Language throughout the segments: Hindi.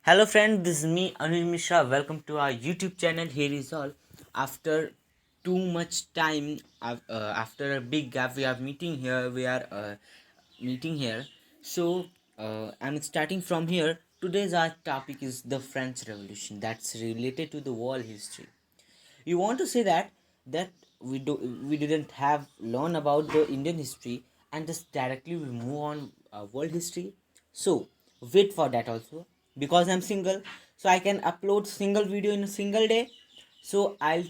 Hello friend, this is me Anuj Mishra. Welcome to our YouTube channel. Here is all. After too much time, after a big gap, we are meeting here. Meeting here. I'm starting from here. Today's our topic is the French Revolution. That's related to the world history. You want to say that we didn't have learn about the Indian history and just directly we move on world history. So wait for that also, because I'm single, so I can upload single video in a single day. So I'll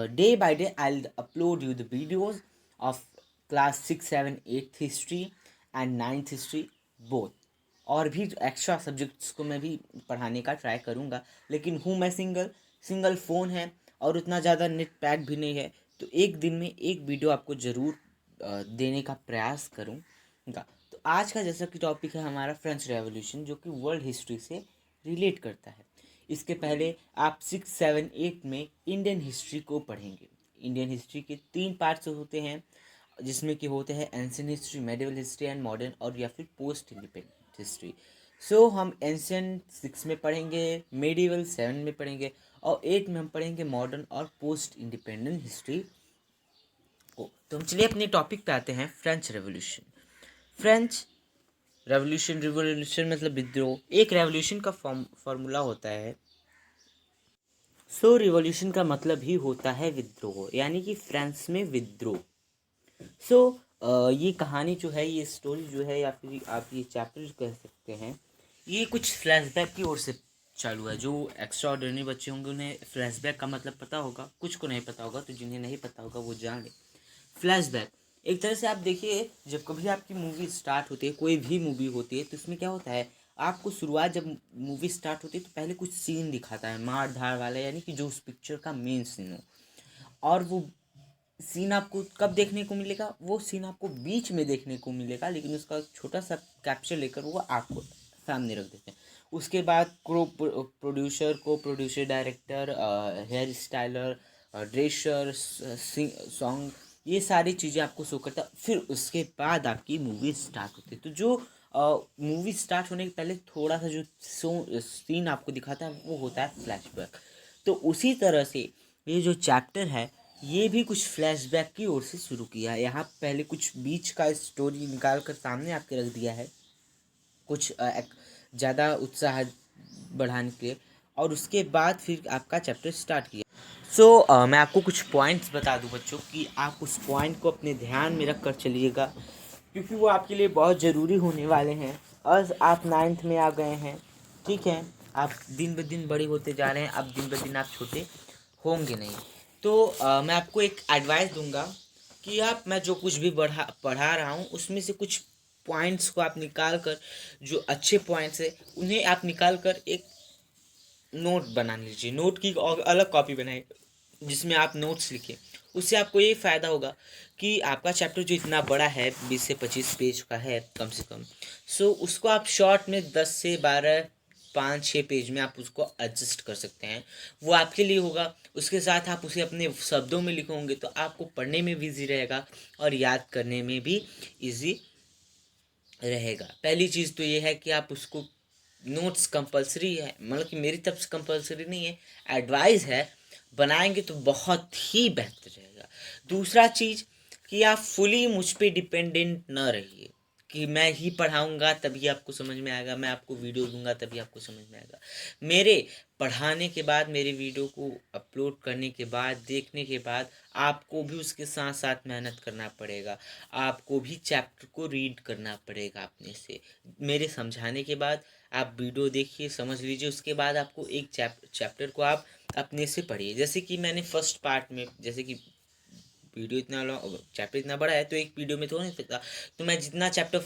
day by day I'll upload you the videos of class 6, 7, 8 history and 9th history both. और भी एक्स्ट्रा सब्जेक्ट्स को मैं भी पढ़ाने का ट्राई करूँगा, लेकिन हूँ मैं सिंगल. सिंगल फ़ोन है और उतना ज़्यादा नेट पैक भी नहीं है, तो एक दिन में एक वीडियो आपको ज़रूर देने का प्रयास करूँगा. तो आज का जैसा कि टॉपिक है हमारा फ्रेंच रेवोल्यूशन, जो कि वर्ल्ड हिस्ट्री से रिलेट करता है. इसके पहले आप 6, 7, 8 में इंडियन हिस्ट्री को पढ़ेंगे. इंडियन हिस्ट्री के 3 पार्ट्स होते हैं, जिसमें कि होते हैं ancient history, medieval history and modern, और या फिर पोस्ट इंडिपेंडेंट हिस्ट्री. सो हम एंशियंट 6 में पढ़ेंगे, मेडिवल 7 में पढ़ेंगे, और 8 में हम पढ़ेंगे मॉडर्न और पोस्ट इंडिपेंडेंट हिस्ट्री को. तो हम चलिए अपने टॉपिक पे आते हैं, फ्रेंच रेवोल्यूशन. फ्रेंच रिवोल्यूशन मतलब विद्रोह. एक रेवोल्यूशन का फॉर्मूला होता है. रिवोल्यूशन का मतलब ही होता है विद्रोह, यानी कि फ्रांस में विद्रोह. ये कहानी जो है, ये स्टोरी जो है, या फिर आप ये चैप्टर कह सकते हैं, ये कुछ फ्लैशबैक की ओर से चालू है. जो एक्स्ट्रा ऑर्डिनरी बच्चे होंगे उन्हें फ्लैशबैक का मतलब पता होगा, कुछ को नहीं पता होगा, तो जिन्हें नहीं पता होगा वो जान ले. फ्लैशबैक एक तरह से आप देखिए, जब कभी आपकी मूवी स्टार्ट होती है, कोई भी मूवी होती है, तो इसमें क्या होता है, आपको शुरुआत जब मूवी स्टार्ट होती है तो पहले कुछ सीन दिखाता है मार धाड़ वाला, यानी कि जो उस पिक्चर का मेन सीन हो. और वो सीन आपको कब देखने को मिलेगा, वो सीन आपको बीच में देखने को मिलेगा, लेकिन उसका छोटा सा कैप्चर लेकर वो आपको सामने रख देते हैं. उसके बाद producer, director, hair styler, dresser, song, ये सारी चीज़ें आपको शो करता है. फिर उसके बाद आपकी मूवी स्टार्ट होती है. तो जो मूवी स्टार्ट होने के पहले थोड़ा सा जो सीन आपको दिखाता है वो होता है फ्लैशबैक. तो उसी तरह से ये जो चैप्टर है, ये भी कुछ फ्लैशबैक की ओर से शुरू किया है. यहाँ पहले कुछ बीच का स्टोरी निकाल कर सामने आपके रख दिया है, कुछ ज़्यादा उत्साह बढ़ाने के लिए, और उसके बाद फिर आपका चैप्टर स्टार्ट किया. मैं आपको कुछ पॉइंट्स बता दूं बच्चों, कि आप उस पॉइंट को अपने ध्यान में रख कर चलिएगा, क्योंकि वो आपके लिए बहुत ज़रूरी होने वाले हैं. और आप 9th में आ गए हैं, ठीक है, आप दिन ब दिन बड़े होते जा रहे हैं, अब दिन ब दिन आप छोटे होंगे नहीं. तो मैं आपको एक एडवाइस दूंगा कि मैं जो कुछ भी पढ़ा रहा हूँ, उसमें से कुछ पॉइंट्स को आप निकाल कर, जो अच्छे पॉइंट्स है उन्हें आप निकाल कर एक नोट बना लीजिए. नोट की अलग कॉपी बनाए, जिसमें आप नोट्स लिखें. उससे आपको ये फ़ायदा होगा कि आपका चैप्टर जो इतना बड़ा है, 20 से 25 पेज का है कम से कम, उसको आप शॉर्ट में 10 से 12, 5-6 पेज में आप उसको एडजस्ट कर सकते हैं. वो आपके लिए होगा. उसके साथ आप उसे अपने शब्दों में लिखोगे तो आपको पढ़ने में भी ईजी रहेगा और याद करने में भी ईजी रहेगा. पहली चीज़ तो ये है कि आप उसको, नोट्स कंपलसरी है, मतलब कि मेरी तरफ से कंपलसरी नहीं है, एडवाइस है, बनाएंगे तो बहुत ही बेहतर रहेगा. दूसरा चीज़ कि आप फुली मुझ पे डिपेंडेंट ना रहिए, कि मैं ही पढ़ाऊँगा तभी आपको समझ में आएगा, मैं आपको वीडियो दूंगा तभी आपको समझ में आएगा. मेरे पढ़ाने के बाद, मेरे वीडियो को अपलोड करने के बाद, देखने के बाद आपको भी उसके साथ साथ मेहनत करना पड़ेगा. आपको भी चैप्टर को रीड करना पड़ेगा अपने से. मेरे समझाने के बाद आप वीडियो देखिए, समझ लीजिए, उसके बाद आपको एक चैप्टर को आप अपने से पढ़िए. जैसे कि मैंने फर्स्ट पार्ट में, जैसे कि वीडियो इतना लॉन्ग, चैप्टर इतना बड़ा है, तो एक वीडियो में तो हो नहीं सकता, तो मैं जितना चैप्टर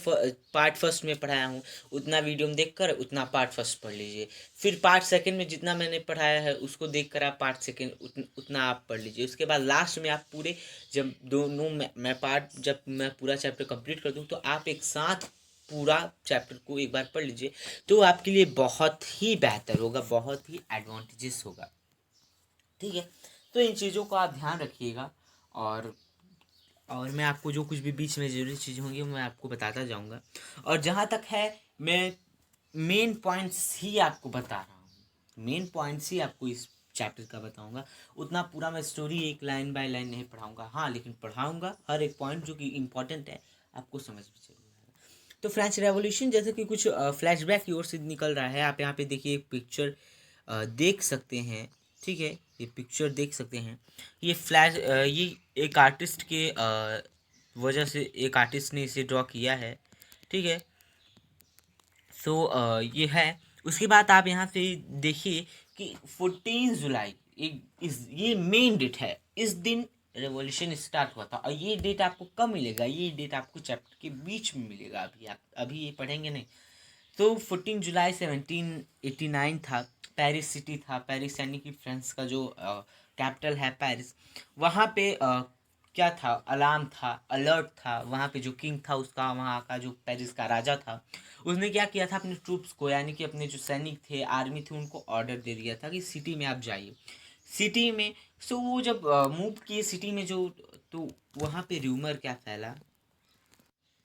पार्ट फर्स्ट में पढ़ाया हूँ उतना वीडियो में देख कर उतना पार्ट फर्स्ट पढ़ लीजिए. फिर पार्ट सेकंड में जितना मैंने पढ़ाया है उसको देख कर आप पार्ट सेकंड उतना आप पढ़ लीजिए. उसके बाद लास्ट में आप पूरे, जब दोनों जब मैं पूरा चैप्टर कंप्लीट कर दूँ, तो आप एक साथ पूरा चैप्टर को एक बार पढ़ लीजिए, तो आपके लिए बहुत ही बेहतर होगा, बहुत ही एडवांटेजेस होगा. ठीक है, तो इन चीज़ों को आप ध्यान रखिएगा. और मैं आपको जो कुछ भी बीच में ज़रूरी चीज़ें होंगी मैं आपको बताता जाऊंगा. और जहाँ तक है, मैं मेन पॉइंट्स ही आपको बता रहा हूँ, मेन पॉइंट्स ही आपको इस चैप्टर का बताऊंगा। उतना पूरा मैं स्टोरी एक लाइन बाय लाइन नहीं पढ़ाऊंगा, हाँ लेकिन पढ़ाऊंगा हर एक पॉइंट जो कि इम्पोर्टेंट है, आपको समझ में चलेगा। तो फ्रेंच रेवोल्यूशन जैसे कि कुछ फ्लैशबैक की ओर से निकल रहा है। आप यहाँ पे देखिए एक पिक्चर देख सकते हैं, ठीक है, ये पिक्चर देख सकते हैं। ये एक आर्टिस्ट के वजह से एक आर्टिस्ट ने इसे ड्रॉ किया है, ठीक है। सो ये है। उसके बाद आप यहाँ से देखिए कि 14 जुलाई ये मेन डेट है। इस दिन रेवोल्यूशन स्टार्ट हुआ था, और ये डेट आपको कब मिलेगा, ये डेट आपको चैप्टर के बीच में मिलेगा। अभी ये पढ़ेंगे नहीं। तो 14 जुलाई 1789 था। पेरिस सिटी था, पेरिस यानी कि फ्रांस का जो कैपिटल है पेरिस। वहाँ पे क्या था, अलार्म था, अलर्ट था। वहाँ पे जो किंग था उसका, वहाँ का जो पेरिस का राजा था, उसने क्या किया था, अपने ट्रूप्स को यानी कि अपने जो सैनिक थे, आर्मी थे, उनको ऑर्डर दे दिया था कि सिटी में आप जाइए। सिटी में सो वो जब मूव किए सिटी में जो, तो वहाँ पे र्यूमर क्या फैला,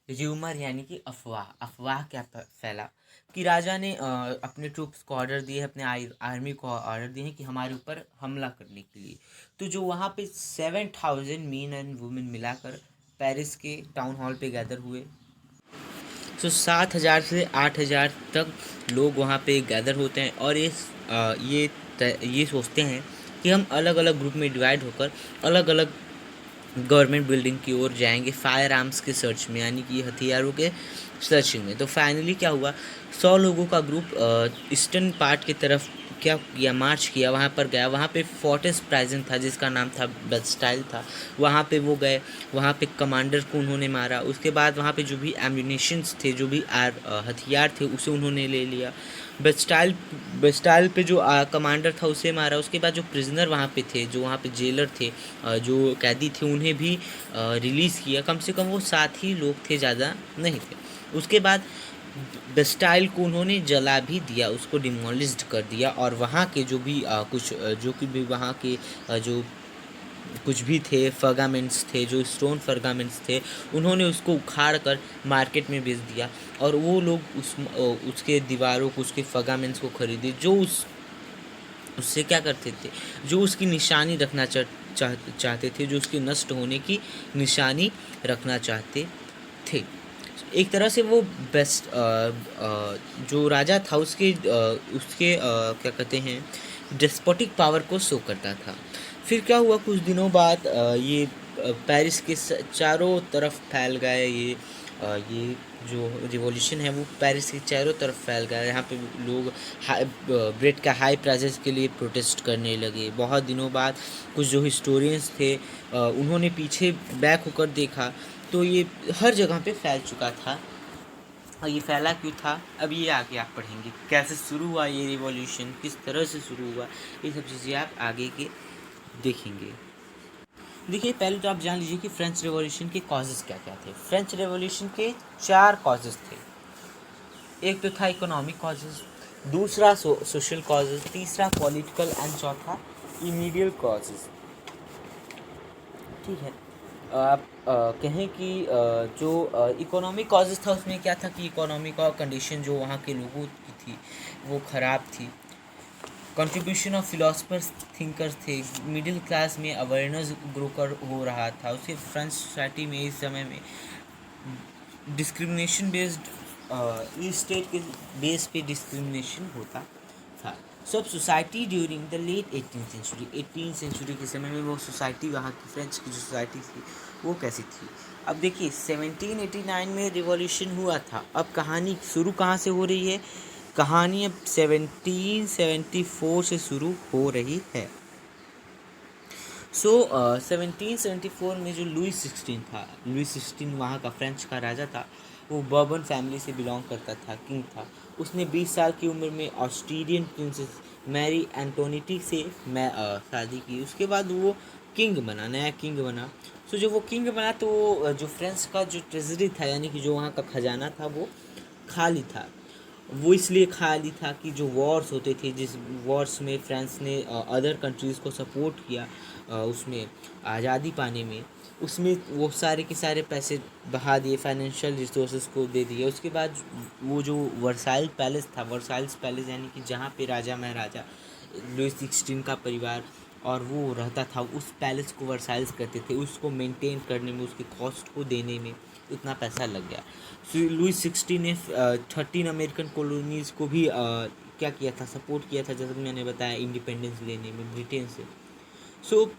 र्यूमर यानी कि अफवाह, अफवाह क्या फैला कि राजा ने अपने ट्रूप्स को ऑर्डर दिए, अपने आर्मी को ऑर्डर दिए हैं कि हमारे ऊपर हमला करने के लिए। तो जो वहाँ पे 7,000 मेन एंड वुमेन मिलाकर पेरिस के टाउन हॉल पे गैदर हुए। तो 7,000 से 8,000 तक लोग वहाँ पे गैदर होते हैं, और ये सोचते हैं कि हम अलग अलग ग्रुप में डिवाइड होकर अलग अलग गवर्नमेंट बिल्डिंग की ओर जाएंगे फायर आर्म्स के सर्च में, यानी कि हथियारों के सर्चिंग में। तो फाइनली क्या हुआ, 100 लोगों का ग्रुप ईस्टर्न पार्ट की तरफ क्या किया, मार्च किया, वहाँ पर गया। वहाँ पे फोर्ट्रेस प्रेजेंट था जिसका नाम था बेस्टाइल था। वहाँ पे वो गए, वहाँ पे कमांडर को उन्होंने मारा। उसके बाद वहाँ पे जो भी एम्यूनिशंस थे, जो भी हथियार थे, उसे उन्होंने ले लिया। बेस्टाइल पे जो कमांडर था उसे मारा। उसके बाद जो प्रिजनर वहाँ पे थे, जो वहाँ पे जेलर थे, जो कैदी थे, उन्हें भी रिलीज़ किया। कम से कम वो 7 ही लोग थे, ज़्यादा नहीं थे। उसके बाद बेस्टाइल को उन्होंने जला भी दिया, उसको डिमोलिश्ड कर दिया। और वहाँ के जो भी जो कि भी वहाँ के जो कुछ भी थे, फर्गामेंट्स थे, जो स्टोन फर्गामेंट्स थे, उन्होंने उसको उखाड़ कर मार्केट में बेच दिया। और वो लोग उसके दीवारों को, उसके फर्गामेंट्स को खरीदे, जो उससे क्या करते थे, जो उसकी निशानी रखना चाहते थे, जो उसके नष्ट होने की निशानी रखना चाहते थे। एक तरह से वो जो राजा था उसके क्या कहते हैं, डेस्पोटिक पावर को शो करता था। फिर क्या हुआ, कुछ दिनों बाद ये पेरिस के चारों तरफ फैल गए। ये जो रिवॉल्यूशन है वो पेरिस के चारों तरफ फैल गया। यहाँ पे लोग ब्रेड का हाई प्राइसेस के लिए प्रोटेस्ट करने लगे। बहुत दिनों बाद कुछ जो हिस्टोरियंस थे उन्होंने पीछे बैक होकर देखा, तो ये हर जगह पे फैल चुका था। और ये फैला क्यों था, अब ये आगे आप पढ़ेंगे कैसे शुरू हुआ ये रिवॉल्यूशन, किस तरह से शुरू हुआ, ये सब चीज़ें आप आगे के देखेंगे। देखिए, पहले तो आप जान लीजिए कि फ्रेंच रेवोल्यूशन के कॉजेज़ क्या क्या थे। फ्रेंच रेवोल्यूशन के 4 कॉजेज़ थे। एक तो था इकोनॉमिक कॉजेज़, दूसरा सोशल कॉजेज़, तीसरा पॉलिटिकल, एंड चौथा इमीडियल कॉजेज़। ठीक है, आप कहें कि जो इकोनॉमिक कॉजेज़ था उसमें क्या था कि इकोनॉमिक कंडीशन जो वहाँ के लोगों की थी वो ख़राब थी। कंट्रीब्यूशन ऑफ फिलोसफर्स, थिंकर्स थे। मिडिल क्लास में अवेयरनेस ग्रो कर हो रहा था। उसके फ्रेंच सोसाइटी में इस समय में डिस्क्रिमिनेशन बेस्ड स्टेट के बेस पे डिस्क्रिमिनेशन होता था। सब society during the late 18th century के समय में वो सोसाइटी, वहाँ की फ्रेंच की जो सोसाइटी थी वो कैसी थी। अब देखिए 1789 में रिवॉल्यूशन हुआ था। अब कहानी शुरू कहाँ से हो रही है, कहानी अब 1774 से शुरू हो रही है। 1774 में जो लुईस 16 था, लुईस 16 वहाँ का फ्रेंच का राजा था। वो बर्बन फैमिली से बिलोंग करता था, किंग था। उसने 20 साल की उम्र में ऑस्ट्रेलियन प्रिंसेस मैरी एंटोनिटी से शादी की। उसके बाद वो किंग बना, नया किंग बना। सो जब वो किंग बना तो जो फ्रेंच का जो ट्रेजरी था, यानी कि जो वहाँ का खजाना था, वो खाली था। वो इसलिए खाली था कि जो वॉर्स होते थे, जिस वॉर्स में फ्रांस ने अदर कंट्रीज़ को सपोर्ट किया उसमें आज़ादी पाने में, उसमें वो सारे के सारे पैसे बहा दिए, फाइनेंशियल रिसोर्सेज को दे दिए। उसके बाद वो जो वर्साइल पैलेस था, वर्साइल्स पैलेस यानी कि जहाँ पे राजा महाराजा लुइस 16 का परिवार और वो रहता था, उस पैलेस को वर्साइल्स कहते थे। उसको मेंटेन करने में, उसके कॉस्ट को देने में उतना पैसा लग गया। लुइस 16 ने 13 अमेरिकन कॉलोनीज़ को भी क्या किया था, सपोर्ट किया था, जैसे मैंने बताया, इंडिपेंडेंस लेने में ब्रिटेन से। सो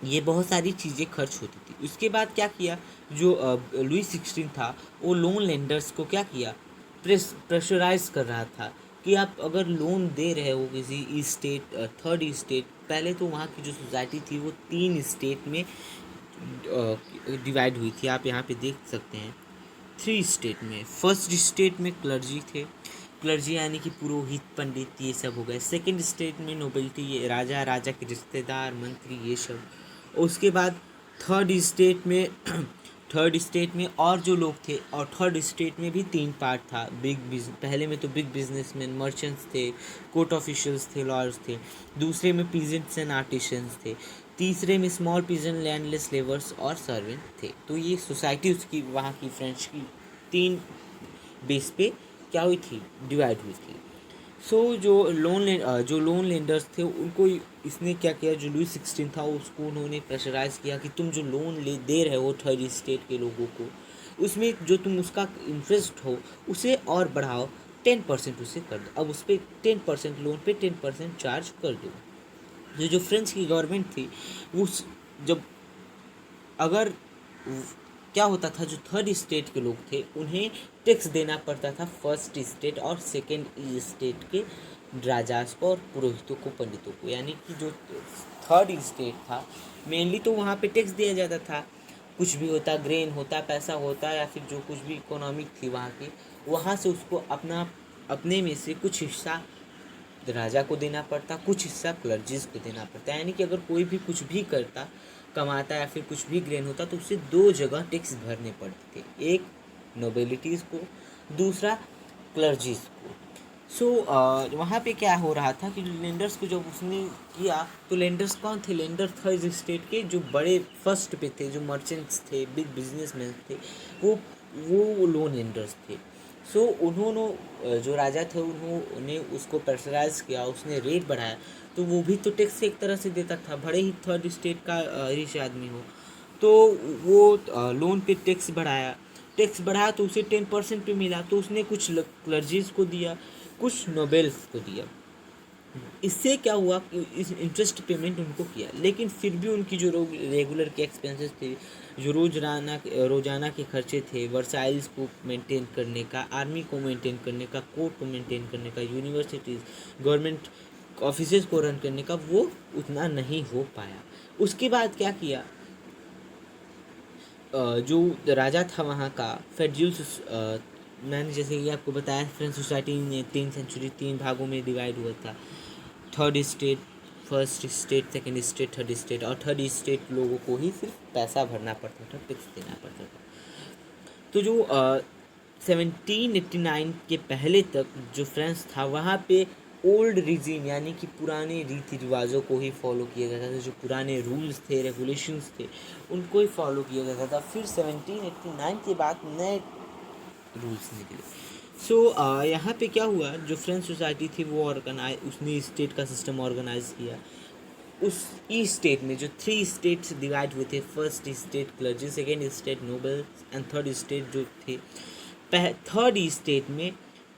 ये बहुत सारी चीज़ें खर्च होती थी। उसके बाद क्या किया, जो लुइस 16 था, वो लोन लेंडर्स को क्या किया, प्रेशराइज कर रहा था कि आप अगर लोन दे रहे हो किसी स्टेट, थर्ड स्टेट, पहले तो वहाँ की जो सोसाइटी थी वो 3 स्टेट में डिवाइड हुई थी, आप यहाँ पे देख सकते हैं। 3 स्टेट में, फर्स्ट स्टेट में क्लर्जी थे, क्लर्जी यानी कि पुरोहित, पंडित, ये सब हो गए। सेकंड स्टेट में नोबिलिटी, ये राजा, राजा के रिश्तेदार, मंत्री, ये सब। उसके बाद थर्ड स्टेट में थर्ड स्टेट में और जो लोग थे, और थर्ड स्टेट में भी 3 पार्ट था। पहले में तो बिग बिजनेसमैन, मर्चेंट्स थे, कोर्ट ऑफिशियल्स थे, लॉयर्स थे। दूसरे में पीजेंट्स एंड आर्टिशंस थे। तीसरे में स्मॉल पीजन, लैंडलेस लेबर्स और सर्वेंट थे। तो ये सोसाइटी उसकी, वहाँ की फ्रेंच की 3 बेस पे क्या हुई थी, डिवाइड हुई थी। जो लोन लेंडर्स थे उनको इसने क्या किया, जो लुइस 16 था उसको उन्होंने प्रेशराइज किया कि तुम जो लोन दे रहे हो थर्ड स्टेट के लोगों को, उसमें जो तुम उसका इंटरेस्ट हो उसे और बढ़ाओ, 10% उसे कर दो। अब उस पर 10% लोन पे 10% चार्ज कर दो। जो फ्रेंच की गवर्नमेंट थी, उस जब अगर क्या होता था, जो थर्ड स्टेट के लोग थे उन्हें टैक्स देना पड़ता था फर्स्ट स्टेट और सेकंड स्टेट के राजास को और पुरोहितों को, पंडितों को। यानी कि जो थर्ड स्टेट था, मेनली तो वहाँ पे टैक्स दिया जाता था। कुछ भी होता, ग्रेन होता, पैसा होता, या फिर जो कुछ भी इकोनॉमिक थी वहाँ की, वहाँ से उसको अपने में से कुछ हिस्सा राजा को देना पड़ता, कुछ हिस्सा क्लर्जीज को देना पड़ता। यानी कि अगर कोई भी कुछ भी करता, कमाता या फिर कुछ भी ग्रेन होता, तो उसे 2 जगह टैक्स भरने पड़ते थे, एक नोबिलिटीज़ को, दूसरा क्लर्जीज को। वहाँ पे क्या हो रहा था कि लेंडर्स को जब उसने किया, तो लेंडर्स कौन थे, लेंडर थर्ड स्टेट के जो बड़े फर्स्ट पे थे, जो मर्चेंट्स थे, बिग बिजनेसमैन थे, वो लोन लेंडर्स थे। उन्होंने, जो राजा थे, उन्होंने उसको प्रेशराइज किया, उसने रेट बढ़ाया, तो वो भी तो टैक्स एक तरह से देता था, भले ही थर्ड स्टेट का रिच आदमी हो। तो वो लोन पे टैक्स बढ़ाया तो उसे 10% पे मिला, तो उसने कुछ क्लर्जीज को दिया, कुछ नोबेल्स को दिया। इससे क्या हुआ कि इस इंटरेस्ट पेमेंट उनको किया, लेकिन फिर भी उनकी जो रेगुलर के एक्सपेंसेस थे, जो रोज़ाना के खर्चे थे, वर्साइल्स को मेंटेन करने का, आर्मी को मेंटेन करने का, कोर्ट को मेंटेन करने का, यूनिवर्सिटीज़, गवर्नमेंट ऑफिसेज को रन करने का, वो उतना नहीं हो पाया। उसके बाद क्या किया, जो राजा था वहाँ का, फेडरल, मैंने जैसे कि आपको बताया, फ्रेंच सोसाइटी ने 3 सेंचुरी 3 भागों में डिवाइड हुआ था। Third state, first state, second state, third state, और थर्ड स्टेट लोगों को ही सिर्फ पैसा भरना पड़ता था, टैक्स देना पड़ता था। तो जो 1789 के पहले तक जो फ्रांस था, वहाँ पे ओल्ड रिजीम यानी कि पुराने रीति रिवाजों को ही फॉलो किया जाता था, जो पुराने रूल्स थे, रेगुलेशंस थे, उनको ही फॉलो किया जाता था। फिर 1789 के बाद नए रूल्स निकले। यहाँ पे क्या हुआ, जो फ्रेंच सोसाइटी थी वो उसने स्टेट का सिस्टम ऑर्गेनाइज किया। उस ईस्ट स्टेट में जो 3 स्टेट्स डिवाइड हुए थे, first state clergy, second state noble and third state जो थे, थर्ड स्टेट में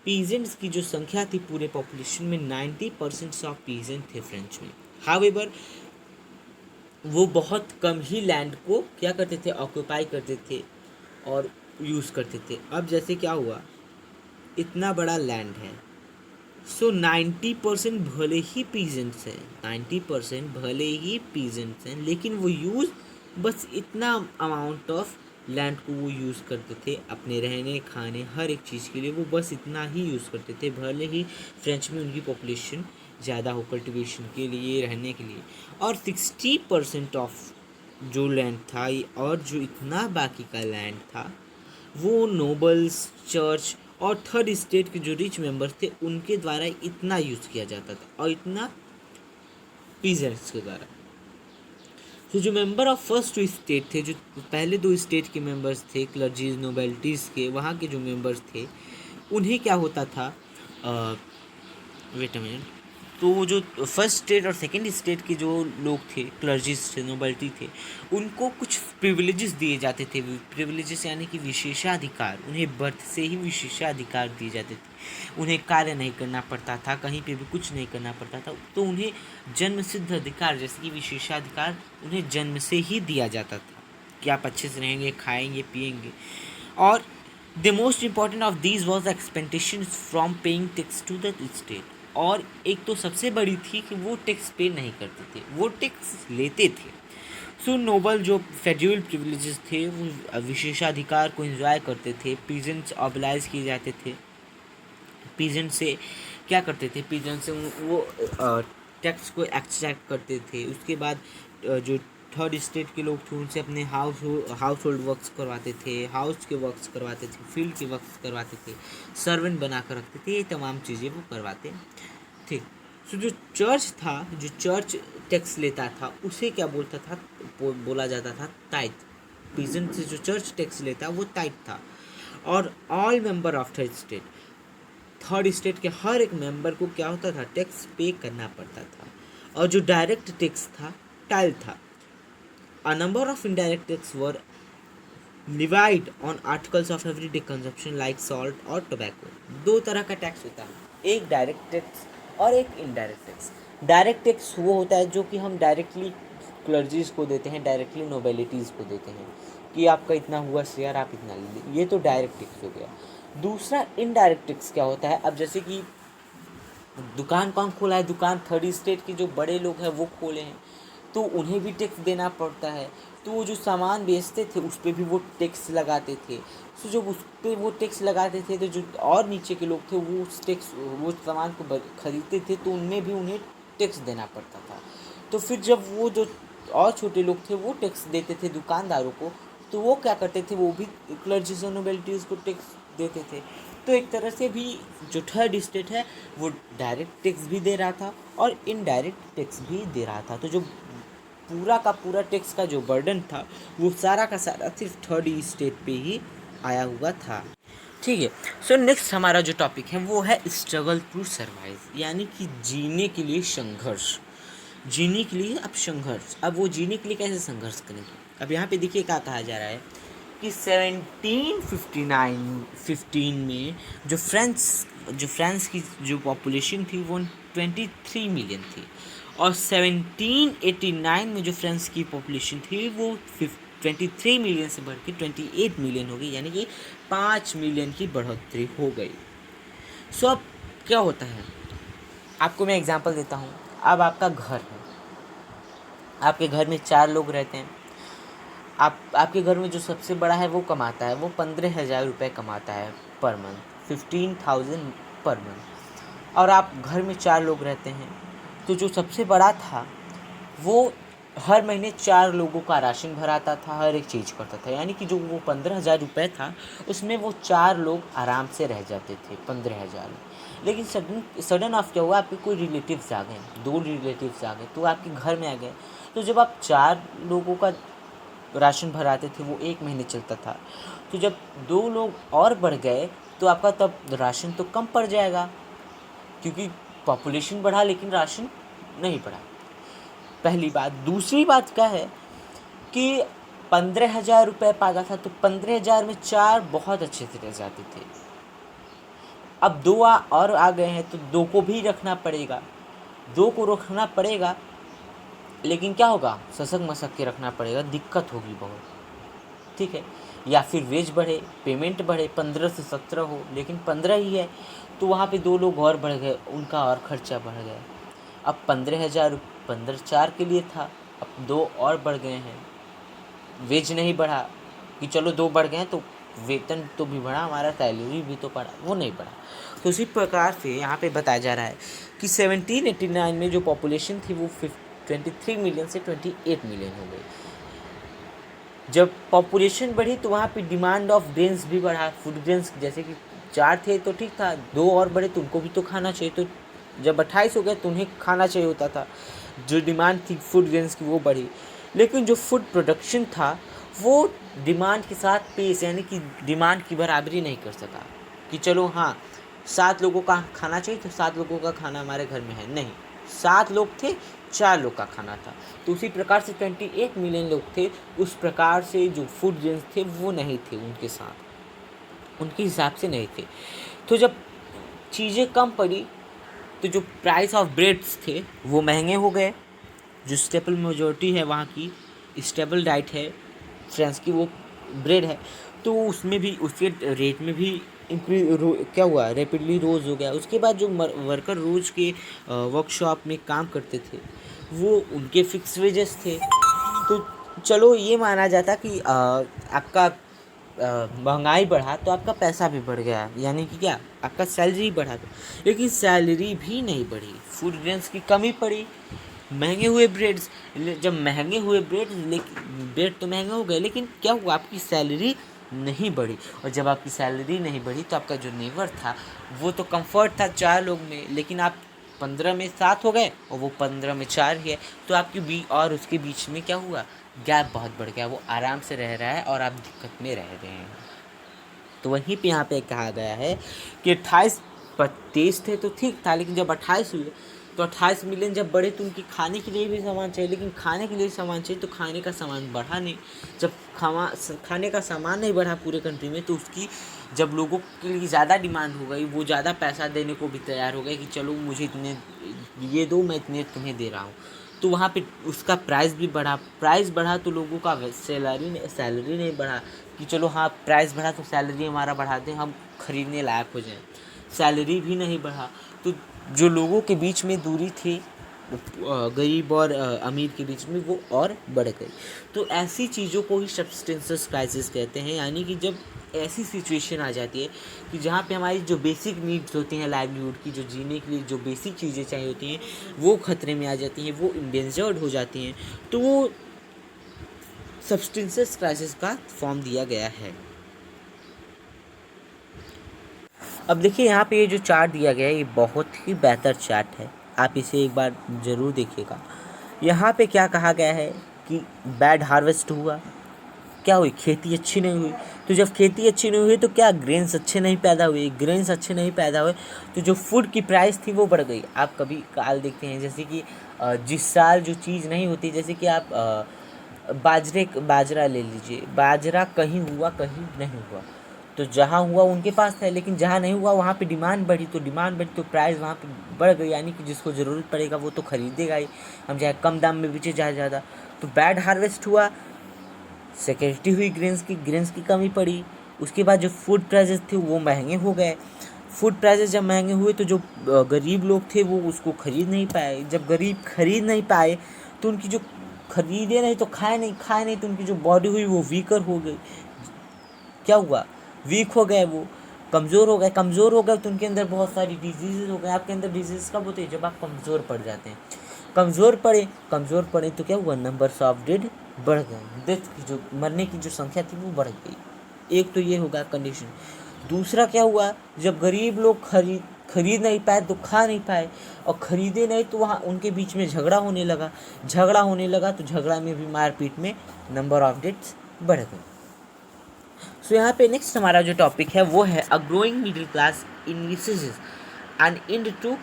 पीजेंट्स की जो संख्या थी पूरे पॉपुलेशन में 90% ऑफ पीजेंट थे फ्रेंच में। हाउएवर वो बहुत कम ही लैंड को क्या करते थे, ऑक्यूपाई करते थे और यूज़ करते थे। अब जैसे क्या हुआ, इतना बड़ा लैंड है, 90% भले ही पीजेंट्स हैं, 90% भले ही पीजेंट्स हैं, लेकिन वो यूज़ बस इतना अमाउंट ऑफ लैंड को वो यूज़ करते थे अपने रहने, खाने, हर एक चीज़ के लिए, वो बस इतना ही यूज़ करते थे। भले ही फ्रेंच में उनकी पॉपुलेशन ज़्यादा हो कल्टीवेशन के लिए, रहने के लिए, और 60% ऑफ जो लैंड था, और जो इतना बाकी का लैंड था, वो नोबल्स, चर्च और थर्ड स्टेट के जो रिच मेंबर्स थे उनके द्वारा इतना यूज़ किया जाता था, और इतना पीजेंट्स के द्वारा। तो जो member of first two state थे, जो पहले दो स्टेट के मेंबर्स थे, क्लर्जीज नोबेलिटीज़ के, वहाँ के जो मेंबर्स थे, उन्हें क्या होता था, वेट अ मिनट, तो वो जो फर्स्ट स्टेट और सेकंड स्टेट के जो लोग थे, क्लर्जीज थे, नोबलिटी थे, उनको कुछ प्रिविलेजेस दिए जाते थे। प्रिविलेजेस यानी कि विशेषाधिकार, उन्हें बर्थ से ही विशेषाधिकार दिए जाते थे। उन्हें कार्य नहीं करना पड़ता था, कहीं पे भी कुछ नहीं करना पड़ता था, तो उन्हें जन्म सिद्ध अधिकार जैसे कि विशेषाधिकार उन्हें जन्म से ही दिया जाता था कि आप अच्छे से रहेंगे, खाएंगे, पिएंगे। और the most important of these was expectation from paying tax to the state. और एक तो सबसे बड़ी थी कि वो टैक्स पे नहीं करते थे, वो टैक्स लेते थे। सो नोबल जो फेडरल प्रिविलेजेस थे, वो विशेषाधिकार को एंजॉय करते थे। पीजेंट्स ऑबलाइज किए जाते थे। पीजेंट से क्या करते थे, पीजेंट से वो टैक्स को एक्सट्रैक्ट करते थे। उसके बाद जो थर्ड स्टेट के लोग थे, उनसे अपने हाउस होल्ड वर्क्स करवाते थे, हाउस के वर्क्स करवाते थे, फील्ड के वर्क्स करवाते थे, सर्वेंट बना कर रखते थे, ये तमाम चीज़ें वो करवाते थे। सो जो चर्च था, जो चर्च टैक्स लेता था, उसे क्या बोलता था, बोला जाता था टाइथ। पीजेंट से जो चर्च टैक्स लेता वो टाइथ था। और all member of third state के हर एक मेंबर को क्या होता था, टैक्स पे करना पड़ता था। और जो डायरेक्ट टैक्स था, टाइल था। A number of indirect taxes were levied on articles of everyday consumption like salt और tobacco। दो तरह का टैक्स होता है, एक डायरेक्ट टैक्स और एक इनडायरेक्ट टैक्स। डायरेक्ट टैक्स वो होता है जो कि हम डायरेक्टली क्लर्जीज को देते हैं, डायरेक्टली नोबेलिटीज़ को देते हैं कि आपका इतना हुआ शेयर, आप इतना ले लीजिए, ये तो डायरेक्ट टैक्स हो गया। दूसरा इनडायरेक्ट टैक्स क्या होता है, अब जैसे कि दुकान कौन खोला है, दुकान थर्ड स्टेट के जो बड़े लोग हैं वो खोले हैं, तो उन्हें भी टैक्स देना पड़ता है। तो वो जो सामान बेचते थे उस पर भी वो टैक्स लगाते थे। तो जब उस पर वो टैक्स लगाते थे, तो जो और नीचे के लोग थे वो उस टैक्स, वो सामान को खरीदते थे, तो उनमें भी उन्हें टैक्स देना पड़ता था। तो फिर जब वो जो और छोटे लोग थे वो टैक्स देते थे दुकानदारों को, तो वो क्या करते थे, वो भी क्लर्जीज और नोबेलिटीज़ को टैक्स देते थे। तो एक तरह से भी जो थर्ड स्टेट है वो डायरेक्ट टैक्स भी दे रहा था और इनडायरेक्ट टैक्स भी दे रहा था। तो जो पूरा का पूरा टैक्स का जो बर्डन था वो सारा का सारा सिर्फ थर्ड स्टेट पे ही आया हुआ था। ठीक है। सो नेक्स्ट हमारा जो टॉपिक है वो है स्ट्रगल टू सर्वाइव, यानी कि जीने के लिए संघर्ष। जीने के लिए अब संघर्ष, अब वो जीने के लिए कैसे संघर्ष करेंगे। अब यहाँ पे देखिए क्या कहा जा रहा है कि 1759-15 में जो फ्रांस की जो पॉपुलेशन थी वो 23 मिलियन थी, और 1789 में जो फ्रांस की पॉपुलेशन थी वो 23 मिलियन से बढ़ के 28 मिलियन हो गई, यानी कि 5 मिलियन की बढ़ोतरी हो गई। सो अब क्या होता है, आपको मैं एग्जांपल देता हूँ। अब आपका घर है, आपके घर में 4 लोग रहते हैं। आपके घर में जो सबसे बड़ा है वो कमाता है, वो 15,000 रुपये कमाता है पर मंथ, 15,000 पर मंथ। और आप घर में 4 लोग रहते हैं, तो जो सबसे बड़ा था वो हर महीने 4 लोगों का राशन भराता था, हर एक चीज़ करता था, यानी कि जो वो 15,000 रुपये था उसमें वो 4 लोग आराम से रह जाते थे 15,000 में। लेकिन सडन ऑफ क्या हुआ, आपके कोई रिलेटिव्स आ गए, 2 रिलेटिव्स आ गए, तो आपके घर में आ गए। तो जब आप 4 लोगों का राशन भराते थे वो 1 महीने चलता था, तो जब 2 लोग और बढ़ गए तो आपका तब राशन तो कम पड़ जाएगा, क्योंकि पॉपुलेशन बढ़ा लेकिन राशन नहीं बढ़ा। पहली बात। दूसरी बात क्या है कि 15,000 रुपये पाता था, तो 15,000 में 4 बहुत अच्छे से रह जाते थे। अब 2 और आ गए हैं तो 2 को भी रखना पड़ेगा, 2 को रखना पड़ेगा, लेकिन क्या होगा, ससक मसक के रखना पड़ेगा, दिक्कत होगी बहुत। ठीक है। या फिर वेज बढ़े, पेमेंट बढ़े, 15 से 17 हो, लेकिन 15 ही है, तो वहाँ पे 2 लोग और बढ़ गए, उनका और खर्चा बढ़ गया। अब 15,000 4 के लिए था, अब 2 और बढ़ गए हैं। वेज नहीं बढ़ा कि चलो 2 बढ़ गए हैं तो वेतन तो भी बढ़ा, हमारा सैलरी भी तो बढ़ा, वो नहीं बढ़ा। तो इसी प्रकार से यहाँ पे बताया जा रहा है कि 1789 में जो पॉपुलेशन थी वो 23 मिलियन से 28 मिलियन हो गई। जब पॉपुलेशन बढ़ी तो वहाँ पे डिमांड ऑफ ग्रेन्स भी बढ़ा, फूड ग्रेन्स, जैसे कि 4 थे तो ठीक था, 2 और बढ़े तो उनको भी तो खाना चाहिए, तो जब 28 हो गए तो उन्हें खाना चाहिए होता था, जो डिमांड थी फूड ग्रेन्स की वो बढ़ी। लेकिन जो फूड प्रोडक्शन था वो डिमांड के साथ पेश यानी कि डिमांड की बराबरी नहीं कर सका कि चलो हाँ 7 लोगों का खाना चाहिए तो 7 लोगों का खाना हमारे घर में है, नहीं, 7 लोग थे, 4 लोग का खाना था। तो उसी प्रकार से 28 मिलियन लोग थे, उस प्रकार से जो फूड ग्रेन्स थे वो नहीं थे उनके साथ, उनके हिसाब से नहीं थे। तो जब चीज़ें कम पड़ी तो जो प्राइस ऑफ ब्रेड्स थे वो महंगे हो गए। जो स्टेपल मेजोरिटी है वहाँ की, स्टेबल डाइट है फ्रांस की, वो ब्रेड है, तो उसमें भी उसके रेट में भी क्या हुआ, रैपिडली रोज़ हो गया। उसके बाद जो वर्कर रोज़ के वर्कशॉप में काम करते थे वो उनके फिक्स वेजेस थे। तो चलो ये माना जाता कि आपका महंगाई बढ़ा तो आपका पैसा भी बढ़ गया, यानी कि क्या, आपका सैलरी बढ़ा। लेकिन सैलरी भी नहीं बढ़ी, फूड ग्रेन्स की कमी पड़ी, महंगे हुए ब्रेड्स। जब महंगे हुए ब्रेड तो महंगे हो गए, लेकिन क्या हुआ, आपकी सैलरी नहीं बढ़ी। और जब आपकी सैलरी नहीं बढ़ी तो आपका जो नेबर था वो तो कंफर्ट था 4 लोग में, लेकिन आप 15 में 7 हो गए और वो 15 में 4 ही है। तो आपकी और उसके बीच में क्या हुआ, गैप बहुत बढ़ गया, वो आराम से रह रहा है और आप दिक्कत में रह रहे हैं। तो वहीं पे यहाँ पे कहा गया है कि 28-23 थे तो ठीक था, लेकिन जब 28 हुए तो 28 मिलियन जब बढ़े तो उनकी खाने के लिए भी सामान चाहिए, लेकिन खाने के लिए सामान चाहिए तो खाने का सामान बढ़ा नहीं। जब खाने का सामान नहीं बढ़ा पूरे कंट्री में तो उसकी जब लोगों के लिए ज़्यादा डिमांड हो गई, वो ज़्यादा पैसा देने को भी तैयार हो गए कि चलो मुझे इतने ये दो, मैं इतने तुम्हें दे रहा हूँ। तो वहाँ पे उसका प्राइस भी बढ़ा, प्राइस बढ़ा तो लोगों का सैलरी नहीं बढ़ा कि चलो हाँ प्राइस बढ़ा तो सैलरी हमारा बढ़ा दें, हम खरीदने लायक हो जाएं। सैलरी भी नहीं बढ़ा तो जो लोगों के बीच में दूरी थी गरीब और अमीर के बीच में वो और बढ़ गई। तो ऐसी चीज़ों को ही सब्सटेंसेस क्राइसिस कहते हैं, यानी कि जब ऐसी सिचुएशन आ जाती है कि जहाँ पे हमारी जो बेसिक नीड्स होती हैं लाइवलीहुड की, जो जीने के लिए जो बेसिक चीज़ें चाहिए होती हैं वो खतरे में आ जाती हैं, वो इंडेंजर्ड हो जाती हैं, तो वो सब्सटेंसेस क्राइसिस का फॉर्म दिया गया है। अब देखिए यहाँ पे ये जो चार्ट दिया गया है ये बहुत ही बेहतर चार्ट है, आप इसे एक बार ज़रूर देखिएगा। यहाँ पे क्या कहा गया है कि बैड हार्वेस्ट हुआ, क्या हुई, खेती अच्छी नहीं हुई। तो जब खेती अच्छी नहीं हुई तो क्या, ग्रेन्स अच्छे नहीं पैदा हुए, ग्रेन्स अच्छे नहीं पैदा हुए तो जो फूड की प्राइस थी वो बढ़ गई। आप कभी काल देखते हैं जैसे कि जिस साल जो चीज़ नहीं होती, जैसे कि आप बाजरा ले लीजिए, बाजरा कहीं हुआ कहीं नहीं हुआ, तो जहाँ हुआ उनके पास है, लेकिन जहाँ नहीं हुआ वहाँ पे डिमांड बढ़ी, तो प्राइस वहाँ पे बढ़ गई, यानी कि जिसको ज़रूरत पड़ेगा वो तो खरीदेगा ही, हम चाहे कम दाम में बेचे चाहे ज़्यादा। तो बैड हार्वेस्ट हुआ, सिक्योरिटी हुई, ग्रेन्स की कमी पड़ी। उसके बाद जो फूड प्राइसेस थे वो महंगे हो गए। फूड प्राइसेस जब महंगे हुए तो जो गरीब लोग थे वो उसको खरीद नहीं पाए। जब गरीब खरीद नहीं पाए तो उनकी जो खरीदे नहीं तो खाए नहीं तो उनकी जो बॉडी हुई वो वीकर हो गई। क्या हुआ, वीक हो गए, वो कमज़ोर हो गए तो उनके अंदर बहुत सारी डिजीज़ हो गए। आपके अंदर डिजीज़ कब होती है, जब आप कमज़ोर पड़ जाते हैं। कमज़ोर पड़े तो क्या हुआ, नंबर्स ऑफ डेड बढ़ गए, डेथ की जो मरने की जो संख्या थी वो बढ़ गई। एक तो ये होगा कंडीशन। दूसरा क्या हुआ, जब गरीब लोग खरीद नहीं पाए तो खा नहीं पाए, और खरीदे नहीं तो वहाँ उनके बीच में झगड़ा होने लगा तो झगड़ा में भी मारपीट में नंबर ऑफ डेथ्स बढ़ गए। सो यहाँ पे नेक्स्ट हमारा जो टॉपिक है वो है a growing middle class envisages and and to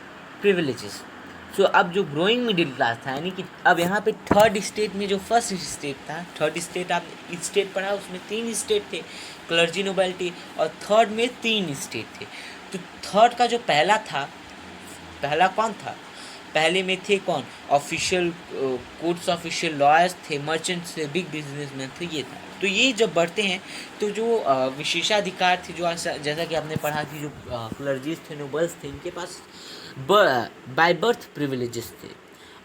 privileges. So अब जो ग्रोइंग मिडिल क्लास था, यानी कि अब यहाँ पे थर्ड स्टेट में जो फर्स्ट स्टेट था, थर्ड स्टेट आप स्टेट पढ़ा उसमें 3 स्टेट थे, क्लर्जी नोबेलिटी, और थर्ड में 3 स्टेट थे। तो थर्ड का जो पहला कौन था, पहले में थे कौन, ऑफिशियल कोर्ट्स, ऑफिशियल लॉयर्स थे, मर्चेंट्स थे, बिग बिजनेसमैन थे, ये था। तो ये जब बढ़ते हैं तो जो विशेषाधिकार थे, जो जैसा कि आपने पढ़ा कि जो क्लर्जीज थे, नोबल्स थे, इनके पास बाय बर्थ प्रिविलेजेस थे।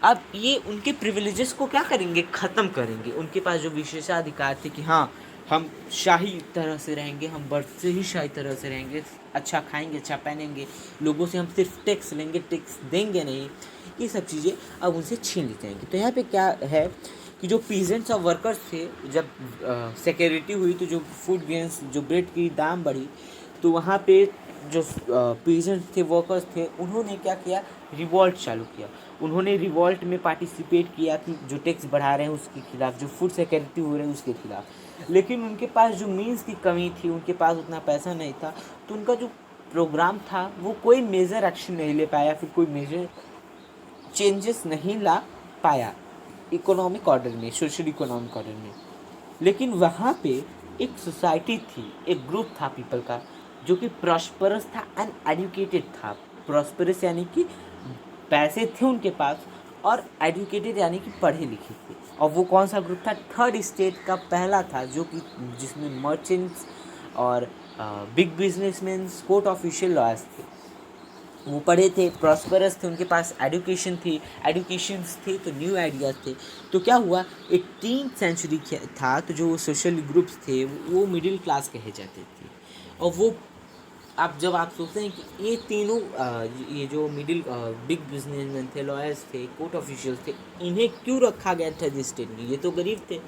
अब ये उनके प्रिविलेजेस को क्या करेंगे, ख़त्म करेंगे। उनके पास जो विशेषाधिकार थे कि हाँ हम शाही तरह से रहेंगे, हम बर्थ से ही शाही तरह से रहेंगे, अच्छा खाएंगे, अच्छा पहनेंगे, लोगों से हम सिर्फ टैक्स लेंगे, टैक्स देंगे नहीं, ये सब चीज़ें अब उनसे छीन ली जाएंगी। तो यहाँ पे क्या है कि जो पीजेंट्स और वर्कर्स थे, जब सिक्योरिटी हुई तो जो फूड ग्रेन्स, जो ब्रेड की दाम बढ़ी तो वहाँ पे जो पीजेंट थे, वर्कर्स थे, उन्होंने क्या किया, रिवॉल्ट चालू किया। उन्होंने रिवॉल्ट में पार्टिसिपेट किया कि जो टैक्स बढ़ा रहे हैं उसके खिलाफ, जो फूड सिक्योरिटी हो रहे हैं उसके खिलाफ। लेकिन उनके पास जो मीन्स की कमी थी, उनके पास उतना पैसा नहीं था, तो उनका जो प्रोग्राम था वो कोई मेजर एक्शन नहीं ले पाया, फिर कोई मेजर चेंजेस नहीं ला पाया इकोनॉमिक ऑर्डर में, सोशल इकोनॉमिक ऑर्डर में। लेकिन वहाँ पे एक सोसाइटी थी, एक ग्रुप था पीपल का, जो कि प्रॉस्परस था एंड एजुकेटेड था। प्रॉस्परस यानी कि पैसे थे उनके पास, और एजुकेटेड यानी कि पढ़े लिखे थे। और वो कौन सा ग्रुप था? थर्ड स्टेट का पहला था, जो कि जिसमें मर्चेंट्स और big businessman, court official lawyers थे। वो पढ़े थे, प्रॉस्परस थे, उनके पास एजुकेशन थी, एजुकेशंस थे तो न्यू आइडियाज़ थे। तो क्या हुआ, 18th सेंचुरी था, तो जो सोशल ग्रुप्स थे वो मिडिल क्लास कहे जाते थे। और वो जब आप सोचते हैं कि ये तीनों ये जो मिडिल बिग बिजनेसमैन थे, लॉयर्स थे, कोर्ट ऑफिशियल्स थे, इन्हें क्यों रखा गया था जिस स्टेट में? ये तो गरीब थे,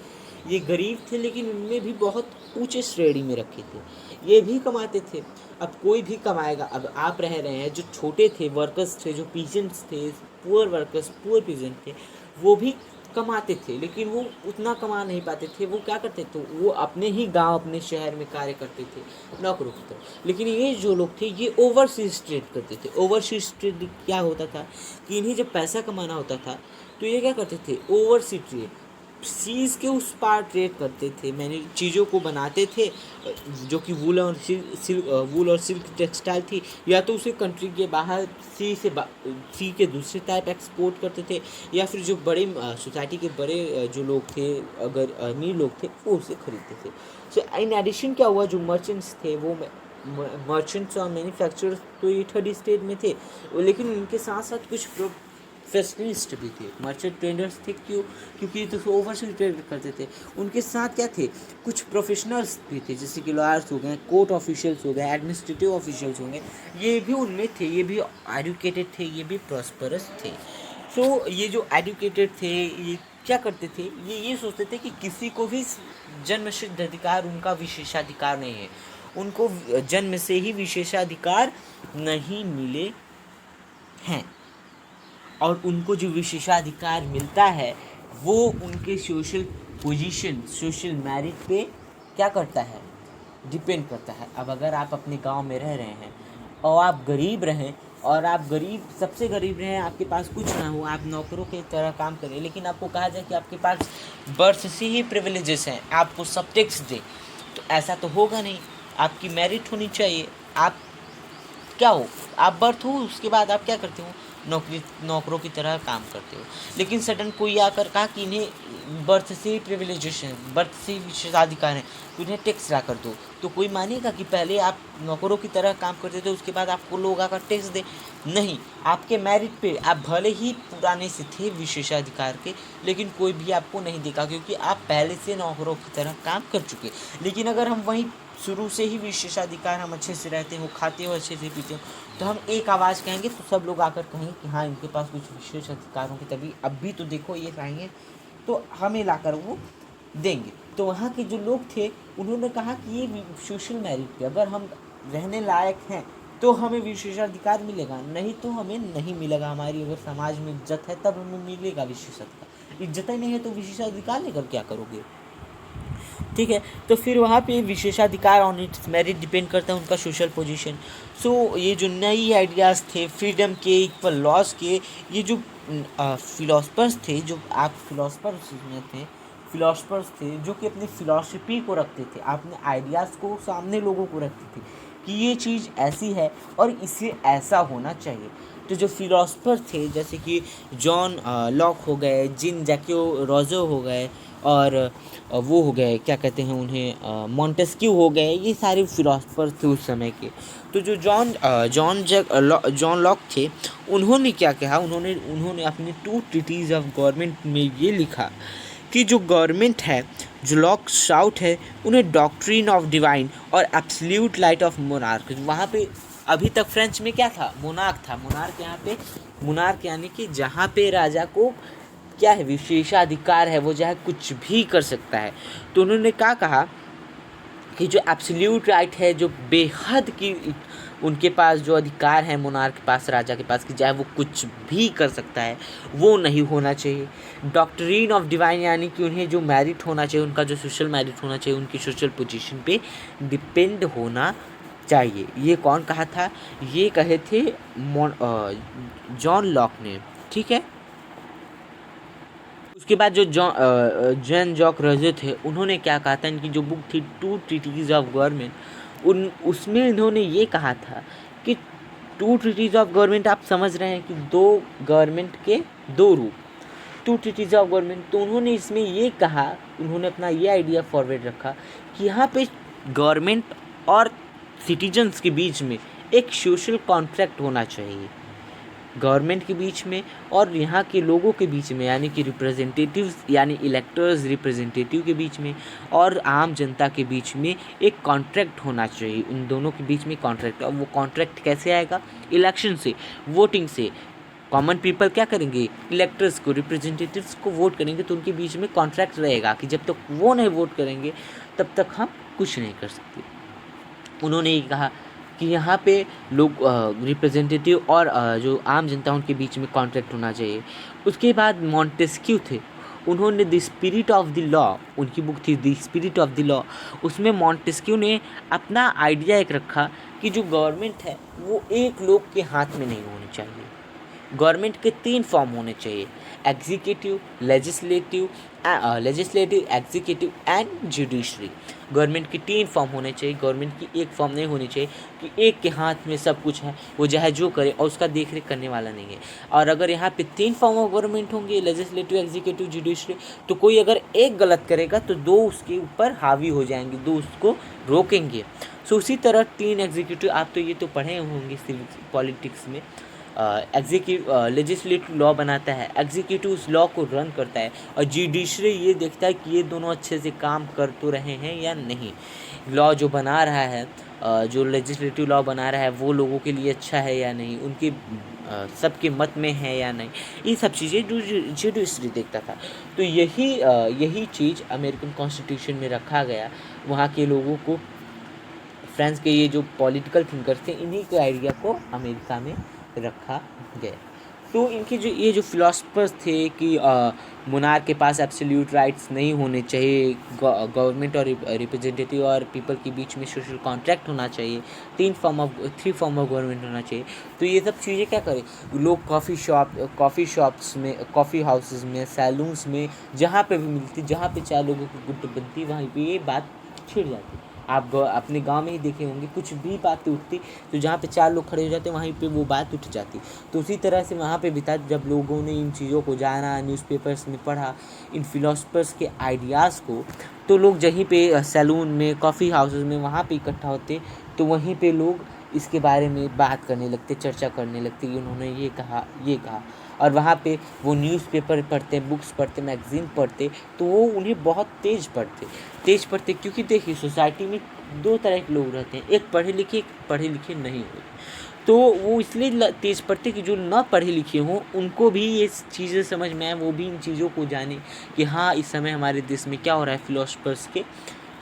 ये गरीब थे, लेकिन उनमें भी बहुत ऊंचे श्रेणी में रखे थे, ये भी कमाते थे। अब कोई भी कमाएगा। अब आप रह रहे हैं, जो छोटे थे, वर्कर्स थे, जो पीजेंट्स थे, पुअर वर्कर्स, पुअर पीजेंट थे, वो भी कमाते थे, लेकिन वो उतना कमा नहीं पाते थे। वो क्या करते थे, वो अपने ही गांव, अपने शहर में कार्य करते थे नौकरों की तरह। लेकिन ये जो लोग थे, ये ओवरसीज ट्रेड करते थे। ओवरसीज ट्रेड क्या होता था कि इन्हें जब पैसा कमाना होता था, तो ये क्या करते थे, ओवरसी ट्रेड, सीज के उस पार ट्रेड करते थे, मैंने चीज़ों को बनाते थे, जो कि वूल और सिल्क टेक्सटाइल थी, या तो उसे कंट्री के बाहर सी के दूसरे टाइप एक्सपोर्ट करते थे, या फिर जो बड़े सोसाइटी के बड़े जो लोग थे, अगर अमीर लोग थे, वो उसे खरीदते थे। सो इन एडिशन क्या हुआ, जो मर्चेंट्स थे, वो मर्चेंट्स और मैन्युफैक्चरर्स तो ये थर्ड स्टेज में थे, लेकिन उनके साथ साथ कुछ प्रोफेशनलिस्ट भी थे, मर्चेंट ट्रेडर्स थे। क्यों? क्योंकि ये तो ओवरसीज ट्रेड करते थे। उनके साथ क्या थे, कुछ प्रोफेशनल्स भी थे, जैसे कि लॉयर्स हो गए, कोर्ट ऑफिशियल्स हो गए, एडमिनिस्ट्रेटिव ऑफिशियल्स हो गए, ये भी उनमें थे, ये भी एजुकेटेड थे, ये भी प्रॉस्परस थे। सो ये जो एजुकेटेड थे, ये क्या करते थे, ये सोचते थे कि किसी को भी जन्मसिद्ध अधिकार, उनका विशेषाधिकार नहीं है, उनको जन्म से ही विशेषाधिकार नहीं मिले हैं, और उनको जो विशेषाधिकार मिलता है वो उनके सोशल पोजीशन, सोशल मेरिट पे क्या करता है, डिपेंड करता है। अब अगर आप अपने गांव में रह रहे हैं और आप गरीब रहें, और आप गरीब, सबसे गरीब रहें, आपके पास कुछ ना हो, आप नौकरों की तरह काम करें, लेकिन आपको कहा जाए कि आपके पास बर्थ से ही प्रिविलेजेस हैं, आपको सब टैक्स दें, तो ऐसा तो होगा नहीं। आपकी मेरिट होनी चाहिए। आप क्या हो, आप बर्थ हो, उसके बाद आप क्या करते हो, नौकरों की तरह काम करते हो। लेकिन सडन कोई आकर कहा कि इन्हें बर्थ से ही प्रिविलेजेशन, बर्थ से ही विशेषाधिकार है, तो इन्हें टैक्स ला कर दो, तो कोई मानेगा कि पहले आप नौकरों की तरह काम करते थे, उसके बाद आपको लोग आकर टैक्स दे? नहीं, आपके मेरिट पे आप भले ही पुराने से थे विशेषाधिकार के, लेकिन कोई भी आपको नहीं देगा, क्योंकि आप पहले से नौकरों की तरह काम कर चुके। लेकिन अगर हम वहीं शुरू से ही विशेषाधिकार, हम अच्छे से रहते हो, खाते हो, अच्छे से पीते हो, तो हम एक आवाज़ कहेंगे तो सब लोग आकर कहेंगे कि हाँ, इनके पास कुछ विशेष अधिकार होंगे, तभी अब भी तो देखो ये चाहिए, तो हमें लाकर वो देंगे। तो वहाँ के जो लोग थे, उन्होंने कहा कि ये सोशल मेरिट पे अगर हम रहने लायक हैं तो हमें विशेषाधिकार मिलेगा, नहीं तो हमें नहीं मिलेगा। हमारी अगर समाज में इज्जत है तब हमें मिलेगा विशेषाधिकार, इज्जत ही नहीं है तो विशेषाधिकार लेकर क्या करोगे? ठीक है, तो फिर वहाँ पे विशेषाधिकार ऑन इट्स मेरिट डिपेंड करता है उनका सोशल पोजीशन। सो ये जो नई आइडियाज़ थे फ्रीडम के, इक्वल लॉज के, ये जो फिलोसफर्स थे, जो आप फिलोसफर्स में थे, फिलोसफर्स थे जो कि अपनी फिलॉसफी को रखते थे, अपने आइडियाज़ को सामने लोगों को रखते थे कि ये चीज़ ऐसी है और इसे ऐसा होना चाहिए। तो जो फिलोसफर थे, जैसे कि जॉन लॉक हो गए, जीन जैक्यो रोजो हो गए, और वो हो गए, क्या कहते हैं उन्हें, मॉन्टेस्क्यू हो गए, ये सारे फिलोसफर थे उस समय के। तो जो जॉन लॉक थे, उन्होंने क्या कहा, उन्होंने अपने 2 ट्रीटीज ऑफ गवर्नमेंट में ये लिखा कि जो गवर्नमेंट है, जो लॉक शाउट है, उन्हें डॉक्ट्रिन ऑफ डिवाइन और एब्सोल्यूट लाइट ऑफ मोनार्क, वहाँ पे अभी तक फ्रेंच में क्या था, मोनार्क था। मोनार्क यहाँ पे, मोनार्क यानी कि जहाँ पे राजा को क्या है, विशेषाधिकार है, वो चाहे कुछ भी कर सकता है। तो उन्होंने क्या कहा कि जो एब्सोल्यूट राइट है, जो बेहद की उनके पास जो अधिकार है मोनार्क के पास, राजा के पास, कि चाहे वो कुछ भी कर सकता है, वो नहीं होना चाहिए। डॉक्ट्रिन ऑफ डिवाइन यानी कि उन्हें जो मेरिट होना चाहिए, उनका जो सोशल मेरिट होना चाहिए, उनकी सोशल पोजीशन पे डिपेंड होना चाहिए। ये कौन कहा था? ये कहे थे जॉन लॉक ने, ठीक है। उसके बाद जो जॉन जॉक रोजे थे, उन्होंने क्या कहा था? इनकी जो बुक थी टू ट्रीटीज ऑफ गवर्नमेंट, उसमें इन्होंने ये कहा था कि टू ट्रीटीज ऑफ गवर्नमेंट, आप समझ रहे हैं कि दो गवर्नमेंट के दो रूप, टू ट्रीटीज ऑफ गवर्नमेंट। तो उन्होंने इसमें ये कहा, उन्होंने अपना ये आइडिया फॉरवर्ड रखा कि यहाँ पे गवर्नमेंट और सिटीजन्स के बीच में एक सोशल कॉन्ट्रैक्ट होना चाहिए, गवर्नमेंट के बीच में और यहाँ के लोगों के बीच में, यानी कि रिप्रेजेंटेटिव्स यानी इलेक्टर्स रिप्रेजेंटेटिव के बीच में और आम जनता के बीच में एक कॉन्ट्रैक्ट होना चाहिए, उन दोनों के बीच में कॉन्ट्रैक्ट। और वो कॉन्ट्रैक्ट कैसे आएगा? इलेक्शन से, वोटिंग से। कॉमन पीपल क्या करेंगे? इलेक्टर्स को, रिप्रेजेंटेटिव्स को वोट करेंगे, तो उनके बीच में कॉन्ट्रैक्ट रहेगा कि जब तक वो नहीं वोट करेंगे तब तक हम कुछ नहीं कर सकते। उन्होंने ये कहा कि यहाँ पे लोग रिप्रेजेंटेटिव और जो आम जनता उनके बीच में कॉन्ट्रैक्ट होना चाहिए। उसके बाद मॉन्टेस्क्यू थे, उन्होंने the spirit of the law, उनकी बुक थी the spirit of the law, उसमें मॉन्टेस्क्यू ने अपना आइडिया एक रखा कि जो गवर्नमेंट है वो एक लोग के हाथ में नहीं होनी चाहिए। गवर्नमेंट के 3 फॉर्म होने चाहिए, executive, legislative, executive and judiciary. Government की 3 फॉर्म होने चाहिए, गवर्नमेंट की एक फॉर्म नहीं होनी चाहिए कि एक के हाथ में सब कुछ है, वो चाहे जो करे और उसका देख रेख करने वाला नहीं है। और अगर यहाँ पे 3 फॉर्म ऑफ गवर्नमेंट होंगे, लेजिस्लेटिव, एग्जीक्यूटिव, जुडिशरी, तो कोई अगर एक गलत करेगा तो 2 उसके ऊपर हावी हो जाएंगे, 2 उसको रोकेंगे। सो उसी तरह 3 एग्जीक्यूटिव, आप तो ये तो पढ़े होंगे सिविल पॉलिटिक्स में, लेजिस्लेटिव लॉ बनाता है, एग्जीक्यूटिव उस लॉ को रन करता है और जुडिशरी ये देखता है कि ये दोनों अच्छे से काम कर तो रहे हैं या नहीं, लॉ जो बना रहा है, जो लेजिस्लेटिव लॉ बना रहा है वो लोगों के लिए अच्छा है या नहीं, उनके सबके मत में है या नहीं, ये सब चीज़ें जो जुडिशरी देखता था। तो यही चीज़ अमेरिकन कॉन्स्टिट्यूशन में रखा गया। वहाँ के लोगों को, फ्रांस के ये जो पॉलिटिकल थिंकर्स थे, इन्हीं के आइडिया को अमेरिका में रखा गया। तो इनके जो ये जो फिलोसफर्स थे कि मोनार्क के पास एब्सोल्यूट राइट्स नहीं होने चाहिए, गवर्नमेंट और रिप्रेजेंटेटिव और पीपल के बीच में सोशल कॉन्ट्रैक्ट होना चाहिए, 3 फॉर्म ऑफ गवर्नमेंट होना चाहिए। तो ये सब चीज़ें क्या करें, लोग कॉफ़ी शॉप्स में, कॉफ़ी हाउसेस में, सैलून्स में, जहाँ पे भी मिलती, जहाँ पे 4 लोगों की गुट बनती, वहीं पे ये बात छिड़ जाती। आप अपने गांव में ही देखे होंगे, कुछ भी बात उठती तो जहाँ पे 4 लोग खड़े हो जाते वहीं पे वो बात उठ जाती। तो उसी तरह से वहाँ पे भी था, जब लोगों ने इन चीज़ों को जाना, न्यूज़पेपर्स में पढ़ा इन फिलोसफर्स के आइडियाज़ को, तो लोग जहीं पे सैलून में, कॉफ़ी हाउसेस में, वहाँ पे इकट्ठा होते, तो वहीं पे लोग इसके बारे में बात करने लगते, चर्चा करने लगते कि उन्होंने ये कहा। और वहाँ पे वो न्यूज़पेपर पढ़ते, बुक्स पढ़ते, मैगज़ीन पढ़ते, तो वो उन्हें बहुत तेज़ पढ़ते, क्योंकि देखिए सोसाइटी में 2 तरह के लोग रहते हैं, एक पढ़े लिखे, एक पढ़े लिखे नहीं होते। तो वो इसलिए तेज़ पढ़ते कि जो ना पढ़े लिखे हों उनको भी ये चीज़ें समझ में आए, वो भी इन चीज़ों को जाने कि हाँ इस समय हमारे देश में क्या हो रहा है, फिलोसफर्स के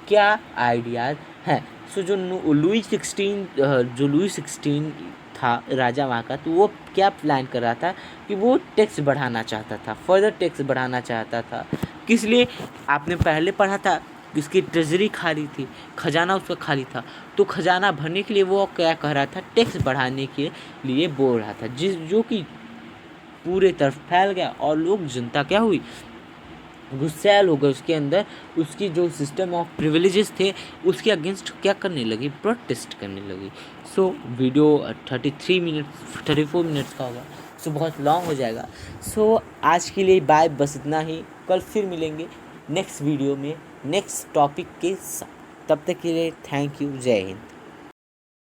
क्या आइडियाज़ हैं। सो जो लुई 16 था राजा वहाँ का, तो वो क्या प्लान कर रहा था कि वो टैक्स बढ़ाना चाहता था, फर्दर टैक्स बढ़ाना चाहता था। किस लिए? आपने पहले पढ़ा था, उसकी ट्रेजरी खाली थी, खजाना उसका खाली था, तो खजाना भरने के लिए वो क्या कह रहा था, टैक्स बढ़ाने के लिए बोल रहा था, जो कि पूरे तरफ फैल गया और लोग, जनता क्या हुई, गुस्सैल हो गए उसके अंदर, उसकी जो सिस्टम ऑफ प्रिविलेजेस थे उसके अगेंस्ट क्या करने लगी, प्रोटेस्ट करने लगी। सो वीडियो 34 मिनट्स का होगा, सो बहुत लॉन्ग हो जाएगा। सो आज के लिए बाय, बस इतना ही। कल फिर मिलेंगे नेक्स्ट वीडियो में नेक्स्ट टॉपिक के साथ। तब तक के लिए थैंक यू, जय हिंद।